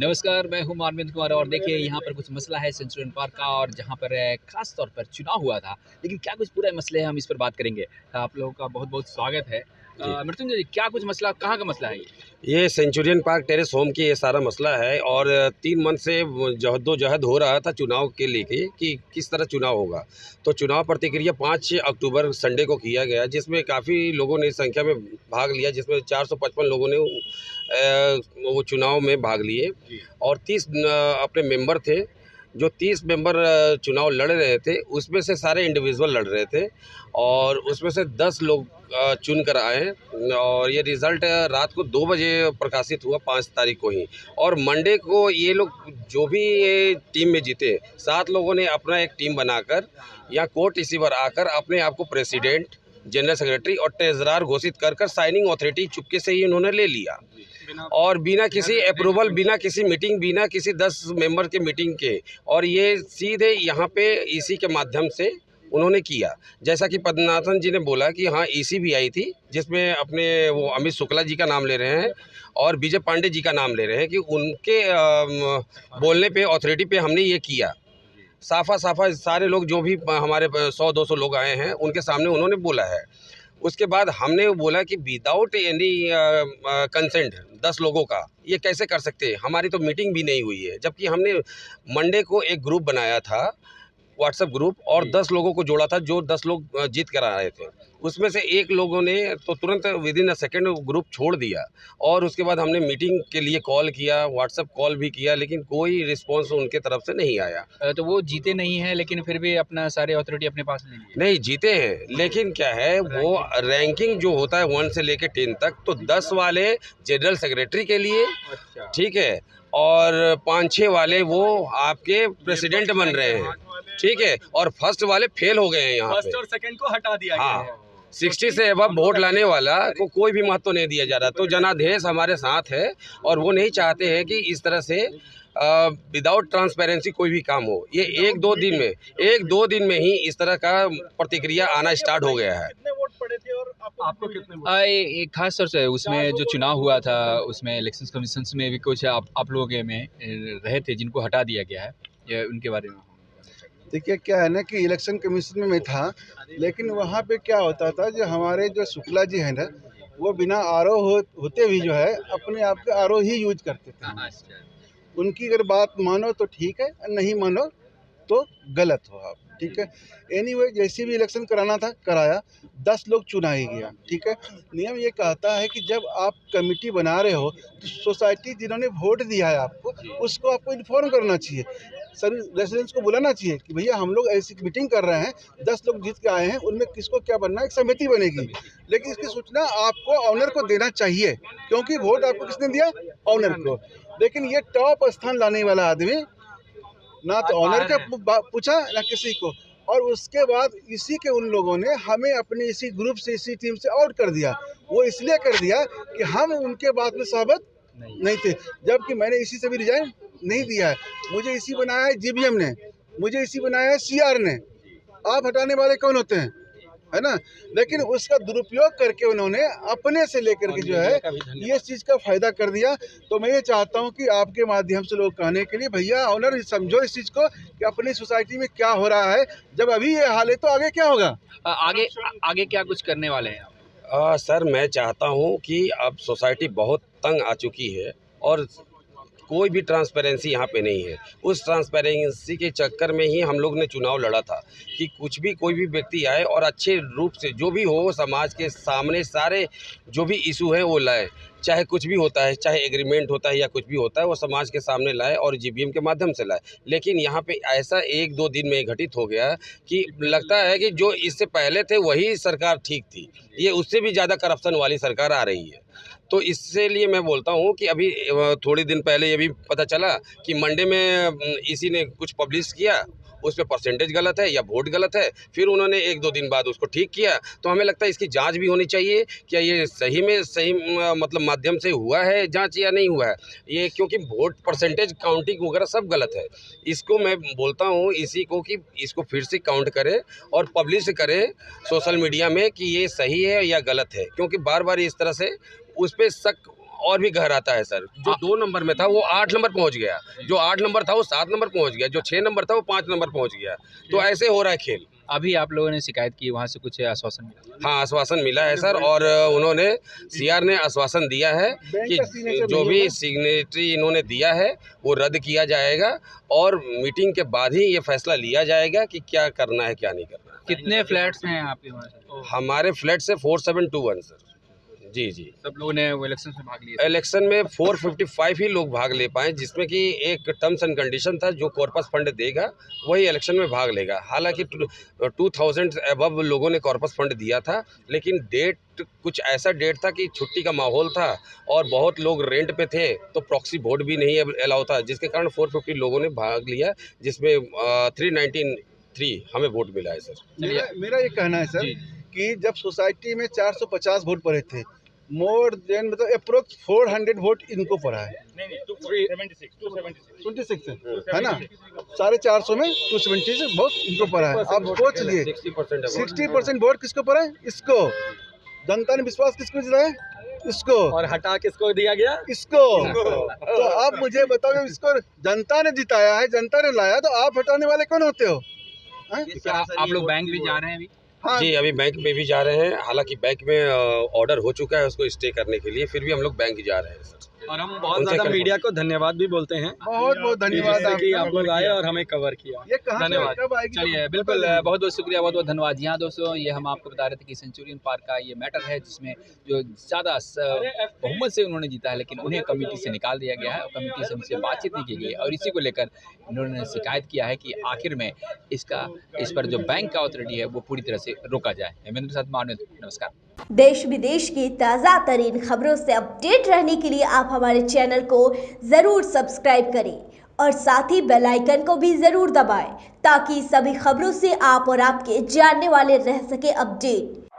नमस्कार, मैं हूँ मानवेंद्र कुमार और देखिए यहाँ पर कुछ मसला है सेंचुरियन पार्क का और जहाँ पर ख़ास तौर पर चुनाव हुआ था। लेकिन क्या कुछ पूरे मसले हैं हम इस पर बात करेंगे। आप लोगों का बहुत-बहुत स्वागत है। जी। मृत्युंजय जी क्या कुछ मसला कहाँ का मसला है ये? ये सेंचुरियन पार्क टेरेस होम की ये सारा मसला है और 3 मंथ से वो जहदोजहद हो रहा था चुनाव के लेके कि किस तरह चुनाव होगा। तो चुनाव प्रतिक्रिया 5 अक्टूबर संडे को किया गया, जिसमें काफ़ी लोगों ने संख्या में भाग लिया, जिसमें 455 लोगों ने वो चुनाव में भाग लिए और 30 अपने मेंबर थे। जो 30 मेंबर चुनाव लड़ रहे थे, उसमें से सारे इंडिविजुअल लड़ रहे थे और उसमें से 10 लोग चुन कर आए और ये रिज़ल्ट रात को 2 बजे प्रकाशित हुआ 5 तारीख को ही। और मंडे को ये लोग जो भी ये टीम में जीते, 7 लोगों ने अपना एक टीम बनाकर या कोर्ट रिसीवर आकर अपने आप को प्रेसिडेंट, जनरल सेक्रेटरी और ट्रेजरर घोषित कर साइनिंग अथॉरिटी चुपके से ही इन्होंने ले लिया और बिना किसी अप्रूवल, बिना किसी मीटिंग, बिना किसी 10 मेंबर के मीटिंग के, और ये सीधे यहाँ पे ईसी के माध्यम से उन्होंने किया। जैसा कि पद्मनाभन जी ने बोला कि हाँ, ईसी भी आई थी, जिसमें अपने वो अमित शुक्ला जी का नाम ले रहे हैं और विजय पांडे जी का नाम ले रहे हैं कि उनके बोलने पे, अथॉरिटी पे हमने ये किया। साफा सारे लोग जो भी हमारे 100-200 लोग आए हैं, उनके सामने उन्होंने बोला है। उसके बाद हमने बोला कि विदाउट एनी कंसेंट 10 लोगों का ये कैसे कर सकते हैं? हमारी तो मीटिंग भी नहीं हुई है, जबकि हमने मंडे को एक ग्रुप बनाया था, व्हाट्सएप ग्रुप, और 10 लोगों को जोड़ा था, जो 10 लोग जीत कर आए थे। उसमें से एक लोगों ने तो तुरंत विदिन अ सेकंड ग्रुप छोड़ दिया और उसके बाद हमने मीटिंग के लिए कॉल किया, व्हाट्सएप कॉल भी किया, लेकिन कोई रिस्पॉन्स उनके तरफ से नहीं आया। तो वो जीते नहीं हैं लेकिन फिर भी अपना सारे अथॉरिटी अपने पास ले लिए। नहीं जीते हैं, लेकिन क्या है, वो रैंकिंग जो होता है 1 से लेके 10 तक, तो 10 वाले जनरल सेक्रेटरी के लिए, अच्छा। ठीक है, और 5-6 वाले वो आपके प्रेसिडेंट बन रहे हैं, ठीक है, और फर्स्ट वाले फेल हो गए हैं यहाँ पे। फर्स्ट और सेकंड को हटा दिया गया हाँ, है। 60 से अबव वोट लाने वाला को कोई भी महत्व नहीं दिया जा रहा। तो जनादेश हमारे साथ है और वो नहीं चाहते हैं कि इस तरह से विदाउट ट्रांसपेरेंसी कोई भी काम हो। ये 1-2 दिन में ही इस तरह का प्रतिक्रिया आना स्टार्ट हो गया है। कितने वोट पड़े थे और आपको कितने वोट? एक खास तौर से उसमें जो चुनाव हुआ था उसमें इलेक्शन कमीशन में भी कुछ आप लोग में रहे थे जिनको हटा दिया गया है, ये उनके बारे में। देखिए क्या है ना कि इलेक्शन कमीशन में मैं था, लेकिन वहाँ पे क्या होता था, जो हमारे जो शुक्ला जी हैं ना, वो बिना आरओ होते भी जो है अपने आप का आरओ ही यूज करते थे। उनकी अगर बात मानो तो ठीक है, नहीं मानो तो गलत हो आप, ठीक है। एनीवे जैसे भी इलेक्शन कराना था कराया, 10 लोग चुना ही गया, ठीक है। नियम ये कहता है कि जब आप कमेटी बना रहे हो तो सोसाइटी जिन्होंने वोट दिया है आपको, उसको आपको इन्फॉर्म करना चाहिए, सभी रेसिडेंट्स को बुलाना चाहिए कि भैया हम लोग ऐसी मीटिंग कर रहे हैं, 10 लोग जीत के आए हैं, उनमें किसको क्या बनना है, एक समिति बनेगी। लेकिन इसकी सूचना आपको ऑनर को देना चाहिए, क्योंकि वोट आपको किसने दिया, ऑनर को। लेकिन ये टॉप स्थान लाने वाला आदमी ना तो ऑनर का पूछा ना किसी को, और उसके बाद इसी के उन लोगों ने हमें अपने इसी ग्रुप से, इसी टीम से आउट कर दिया। वो इसलिए कर दिया कि हम उनके बात में सहमत नहीं थे, जबकि मैंने इसी से भी रिजाइन नहीं दिया है। मुझे इसी बनाया है जीबीएम ने, मुझे इसी बनाया है सीआर ने। आप हटाने वाले कौन होते हैं, है ना। लेकिन उसका दुरुपयोग करके उन्होंने अपने से लेकर के जो है ये चीज़ का फायदा कर दिया। तो मैं ये चाहता हूँ कि आपके माध्यम से लोग कहने के लिए, भैया ऑनर समझो इस चीज़ को कि अपनी सोसाइटी में क्या हो रहा है। जब अभी ये हाल है तो आगे क्या होगा, आगे क्या कुछ करने वाले हैं आप? सर, मैं चाहता हूँ कि अब सोसाइटी बहुत तंग आ चुकी है और कोई भी ट्रांसपेरेंसी यहाँ पे नहीं है। उस ट्रांसपेरेंसी के चक्कर में ही हम लोग ने चुनाव लड़ा था कि कुछ भी कोई भी व्यक्ति आए और अच्छे रूप से जो भी हो समाज के सामने सारे जो भी इशू हैं वो लाए, चाहे कुछ भी होता है, चाहे एग्रीमेंट होता है या कुछ भी होता है, वो समाज के सामने लाए और जीबीएम के माध्यम से लाए। लेकिन यहाँ पे ऐसा 1-2 दिन में घटित हो गया कि लगता है कि जो इससे पहले थे वही सरकार ठीक थी, ये उससे भी ज़्यादा करप्शन वाली सरकार आ रही है। तो इससे लिए मैं बोलता हूँ कि अभी थोड़े दिन पहले ये भी पता चला कि मंडे में इसी ने कुछ पब्लिश किया, उस पे परसेंटेज गलत है या वोट गलत है, फिर उन्होंने 1-2 दिन बाद उसको ठीक किया। तो हमें लगता है इसकी जांच भी होनी चाहिए, क्या ये सही में सही मतलब माध्यम से हुआ है जांच या नहीं हुआ है ये, क्योंकि वोट परसेंटेज काउंटिंग वगैरह सब गलत है। इसको मैं बोलता हूँ इसी को कि इसको फिर से काउंट करें और पब्लिश करें सोशल मीडिया में कि ये सही है या गलत है, क्योंकि बार बार इस तरह से उस पर शक और भी गहराता है सर। जो 2 नंबर में था वो 8 नंबर पहुंच गया, जो 8 नंबर था वो 7 नंबर पहुंच गया, जो 6 नंबर था वो 5 नंबर पहुंच गया। तो ऐसे हो रहा है खेल। अभी आप लोगों ने शिकायत की, वहाँ से कुछ आश्वासन मिला? हाँ, आश्वासन मिला है सर, और उन्होंने सीआर ने आश्वासन दिया है कि जो भी सिग्नेचरी इन्होंने दिया है वो रद्द किया जाएगा और मीटिंग के बाद ही ये फैसला लिया जाएगा कि क्या करना है क्या नहीं करना है। कितने फ्लैट्स हैं आपके वहाँ? हमारे फ्लैट से 4721 सर। जी जी। सब लोगों ने वो इलेक्शन में भाग लिया? इलेक्शन में 455 ही लोग भाग ले पाए, जिसमें कि एक टर्म्स एंड कंडीशन था, जो कॉर्पस फंड देगा वही इलेक्शन में भाग लेगा। हालांकि 2000 अबव लोगों ने कॉर्पस फंड दिया था, लेकिन डेट कुछ ऐसा डेट था कि छुट्टी का माहौल था और बहुत लोग रेंट पे थे, तो प्रॉक्सी वोट भी नहीं अलाउ था, जिसके कारण 450 लोगों ने भाग लिया, जिसमें 393 हमें वोट मिला है सर। मेरा ये कहना है सर कि जब सोसाइटी में 450 वोट पड़े थे, मोर देन मतलब अप्रोक्स 400 वोट इनको पड़ा है। 26 है ना, 450 में 276 वोट इनको पड़ा है। आप सोच लिए 60% वोट किसको पड़ा है? इसको। जनता ने विश्वास किसको दिलाया है? इसको। और हटा किसको दिया गया? इसको। तो आप मुझे बताओ, इसको जनता ने जिताया है, जनता ने लाया, तो आप हटाने वाले कौन होते हो? आप लोग बैंक भी जा रहे हैं अभी? हाँ जी, अभी बैंक में भी जा रहे हैं। हालांकि बैंक में ऑर्डर हो चुका है उसको स्टे करने के लिए, फिर भी हम लोग बैंक जा रहे हैं सर। और हम बहुत ज़्यादा मीडिया को धन्यवाद भी बोलते हैं। बहुत बहुत धन्यवाद कि आप लोग आए और हमें कवर किया। ये कहाँ धन्यवाद। कब आएगी? चलिए, बिल्कुल, बहुत बहुत शुक्रिया, बहुत बहुत धन्यवाद। जी हाँ दोस्तों, ये हम आपको बता रहे थे कि सेंचुरियन पार्क का ये मैटर है, जिसमें जो ज़्यादा बहुमत से उन्होंने जीता है, लेकिन उन्हें कमेटी से निकाल दिया गया है और कमेटी से उनसे बातचीत नहीं की गई। और इसी को लेकर इन्होंने शिकायत किया है कि आखिर में इस पर जो बैंक का अथॉरिटी है वो पूरी तरह से रोका जाए। हेमेंद्र के साथ मानव, नमस्कार। देश विदेश की ताज़ा तरीन खबरों से अपडेट रहने के लिए आप हमारे चैनल को ज़रूर सब्सक्राइब करें और साथ ही बेल आइकन को भी ज़रूर दबाएं, ताकि सभी खबरों से आप और आपके जानने वाले रह सके अपडेट।